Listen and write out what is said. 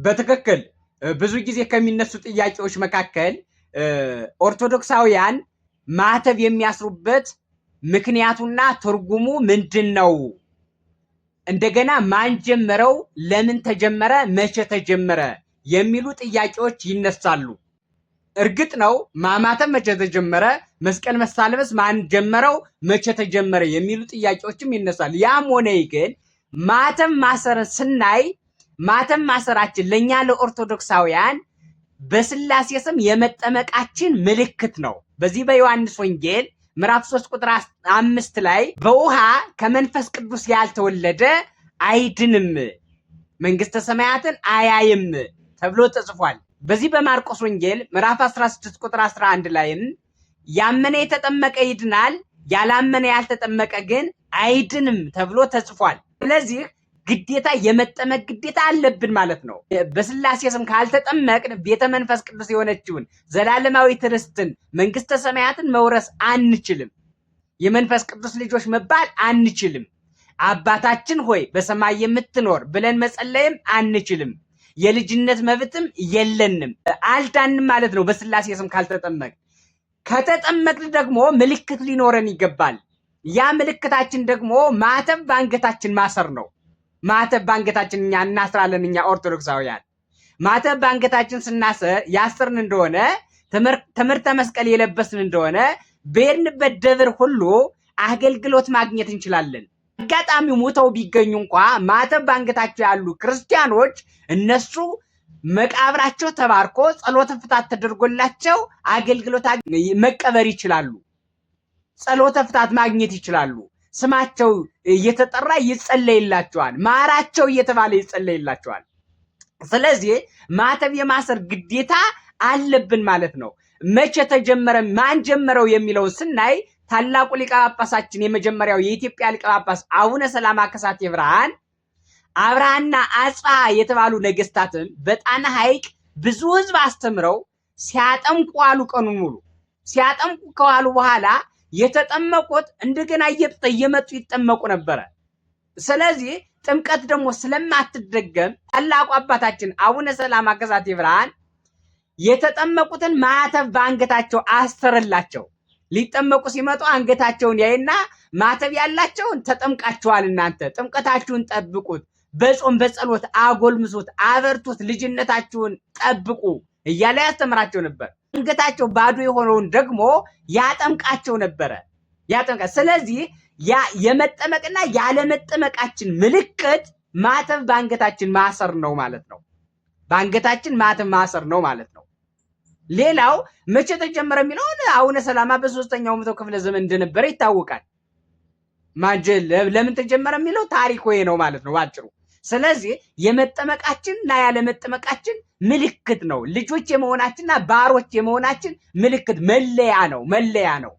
በትክክል ብዙ ጊዜ ከሚነሱ ጥያቄዎች መካከል ኦርቶዶክሳውያን ማተብ የሚያስሩበት ምክንያቱና ትርጉሙ ምንድነው? እንደገና ማን ጀመረው? ለምን ተጀመረ? መቼ ተጀመረ? የሚሉ ጥያቄዎች ይነሳሉ። እርግጥ ነው ማማተብ መቼ ተጀመረ? መስቀል መሳለምስ ማን ጀመረው? መቼ ተጀመረ? የሚሉ ጥያቄዎችም ይነሳሉ። ያም ሆነ ግን ማተብ ማሰርን ስናይ ማተብ ማሰራችን ለኛ ለኦርቶዶክሳውያን በስላሴ ስም የመጠመቃችን ምልክት ነው። በዚህ በዮሐንስ ወንጌል ምዕራፍ 3 ቁጥር 5 ላይ በውሃ ከመንፈስ ቅዱስ ያልተወለደ አይድንም፣ መንግስተ ሰማያትን አያይም ተብሎ ተጽፏል። በዚህ በማርቆስ ወንጌል ምዕራፍ 16 ቁጥር 11 ላይም ያመነ የተጠመቀ ይድናል፣ ያላመነ ያልተጠመቀ ግን አይድንም ተብሎ ተጽፏል። ስለዚህ ግዴታ የመጠመቅ ግዴታ አለብን ማለት ነው። በስላሴ ስም ካልተጠመቅን ቤተ መንፈስ ቅዱስ የሆነችውን ዘላለማዊ ርስትን መንግስተ ሰማያትን መውረስ አንችልም። የመንፈስ ቅዱስ ልጆች መባል አንችልም። አባታችን ሆይ በሰማይ የምትኖር ብለን መጸለይም አንችልም። የልጅነት መብትም የለንም። አልዳንም ማለት ነው በስላሴ ስም ካልተጠመቅን። ከተጠመቅን ደግሞ ምልክት ሊኖረን ይገባል። ያ ምልክታችን ደግሞ ማተብ በአንገታችን ማሰር ነው። ማተብ በአንገታችን እኛ እናስራለን። እኛ ኦርቶዶክሳውያን ማተብ በአንገታችን ስናስር ያስርን እንደሆነ ትምህርተ መስቀል የለበስን እንደሆነ በሄድንበት ደብር ሁሉ አገልግሎት ማግኘት እንችላለን። አጋጣሚው ሞተው ቢገኙ እንኳ ማተብ በአንገታቸው ያሉ ክርስቲያኖች እነሱ መቃብራቸው ተባርኮ ጸሎተ ፍታት ተደርጎላቸው አገልግሎት መቀበር ይችላሉ። ጸሎተ ፍታት ማግኘት ይችላሉ። ስማቸው እየተጠራ ይጸለይላቸዋል። ማራቸው እየተባለ ይጸለይላቸዋል። ስለዚህ ማተብ የማሰር ግዴታ አለብን ማለት ነው። መቼ ተጀመረ? ማን ጀመረው? የሚለውን ስናይ ታላቁ ሊቀ ጳጳሳችን የመጀመሪያው የኢትዮጵያ ሊቀ ጳጳስ አቡነ ሰላማ ከሳቴ ብርሃን አብርሃና አጽባ የተባሉ ነገስታትን በጣና ሐይቅ ብዙ ህዝብ አስተምረው ሲያጠምቁ አሉ። ቀኑን ሙሉ ሲያጠምቁ ከዋሉ በኋላ የተጠመቁት እንደገና እየመጡ ይጠመቁ ነበረ። ስለዚህ ጥምቀት ደግሞ ስለማትደገም ታላቁ አባታችን አቡነ ሰላማ ከሳቴ ብርሃን የተጠመቁትን ማተብ በአንገታቸው አሰረላቸው። ሊጠመቁ ሲመጡ አንገታቸውን ያይና ማተብ ያላቸውን ተጠምቃችኋል፣ እናንተ ጥምቀታችሁን ጠብቁት፣ በጾም በጸሎት አጎልምሱት፣ አበርቱት፣ ልጅነታችሁን ጠብቁ እያለ ያስተምራቸው ነበር። አንገታቸው ባዶ የሆነውን ደግሞ ያጠምቃቸው ነበረ። ስለዚህ ያ የመጠመቅና ያለመጠመቃችን ምልክት ማተብ በአንገታችን ማሰር ነው ማለት ነው። በአንገታችን ማተብ ማሰር ነው ማለት ነው። ሌላው መቼ ተጀመረ የሚለውን አቡነ ሰላማ በ3ኛው መቶ ክፍለ ዘመን እንደነበረ ይታወቃል። ለምን ተጀመረ የሚለው ታሪክ ወይ ነው ማለት ነው ባጭሩ። ስለዚህ የመጠመቃችንና ያለመጠመቃችን ምልክት ነው። ልጆች የመሆናችንና ባሮች የመሆናችን ምልክት መለያ ነው።